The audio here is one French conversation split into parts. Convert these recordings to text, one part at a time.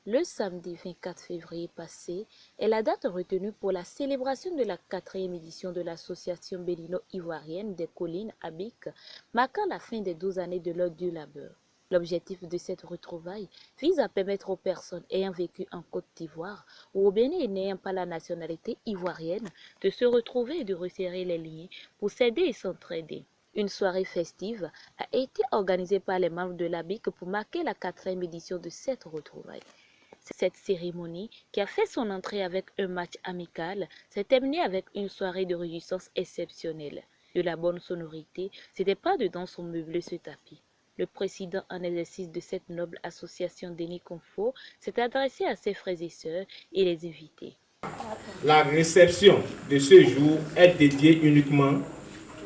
Le samedi 24 février passé est la date retenue pour la célébration de la 4e édition de l'association bénino-ivoirienne des collines ABIC, marquant la fin des 12 années de l'Ordre du labeur. L'objectif de cette retrouvaille vise à permettre aux personnes ayant vécu en Côte d'Ivoire ou au Bénin et n'ayant pas la nationalité ivoirienne de se retrouver et de resserrer les liens pour s'aider et s'entraider. Une soirée festive a été organisée par les membres de l'ABIC pour marquer la 4e édition de cette retrouvaille. Cette cérémonie, qui a fait son entrée avec un match amical, s'est terminée avec une soirée de réjouissance exceptionnelle. De la bonne sonorité, c'était pas de danse au meublé ce tapis. Le président en exercice de cette noble association, Denis Confo, s'est adressé à ses frères et sœurs et les invités. La réception de ce jour est dédiée uniquement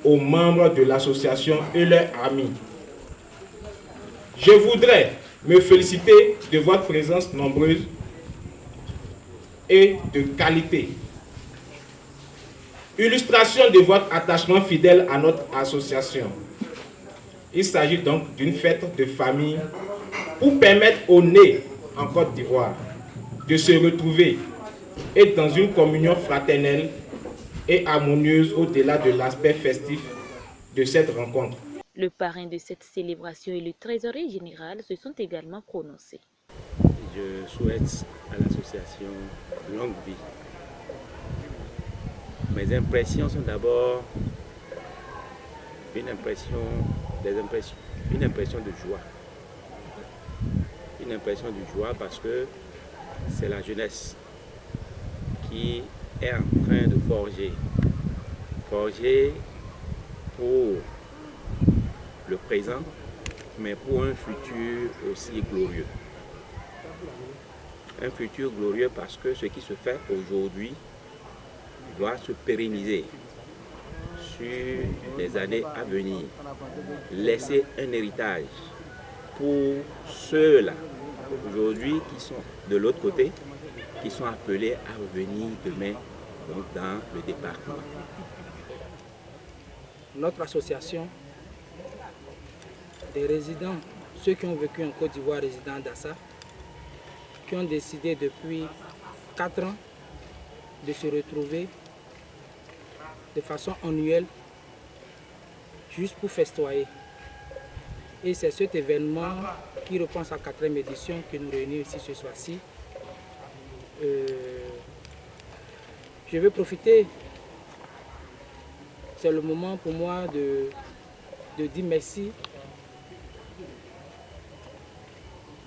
aux membres de l'association et leurs amis. Je voudrais me féliciter de votre présence nombreuse et de qualité. Illustration de votre attachement fidèle à notre association. Il s'agit donc d'une fête de famille pour permettre aux nés en Côte d'Ivoire de se retrouver et dans une communion fraternelle et harmonieuse au-delà de l'aspect festif de cette rencontre. Le parrain de cette célébration et le trésorier général se sont également prononcés. Je souhaite à l'association longue vie. Mes impressions sont d'abord une impression de joie. Une impression de joie parce que c'est la jeunesse qui est en train de forger pour le présent, mais pour un futur aussi glorieux. Un futur glorieux parce que ce qui se fait aujourd'hui doit se pérenniser sur les années à venir. Laisser un héritage pour ceux-là, aujourd'hui, qui sont de l'autre côté, qui sont appelés à revenir demain donc dans le département. Notre association des résidents, ceux qui ont vécu en Côte d'Ivoire, résidents d'Assa, qui ont décidé depuis 4 ans de se retrouver de façon annuelle, juste pour festoyer. Et c'est cet événement qui reprend sa 4e édition qui nous réunit ici ce soir-ci. Je vais profiter, c'est le moment pour moi de dire merci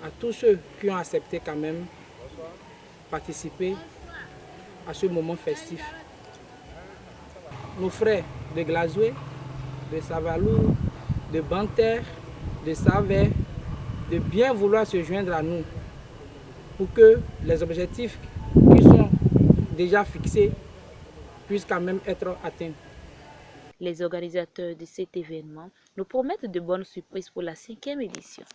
à tous ceux qui ont accepté quand même participer à ce moment festif. Nos frères de Glazoué, de Savalou, de Banter, de Savet, de bien vouloir se joindre à nous pour que les objectifs qui sont déjà fixés puissent quand même être atteints. Les organisateurs de cet événement nous promettent de bonnes surprises pour la 5e édition.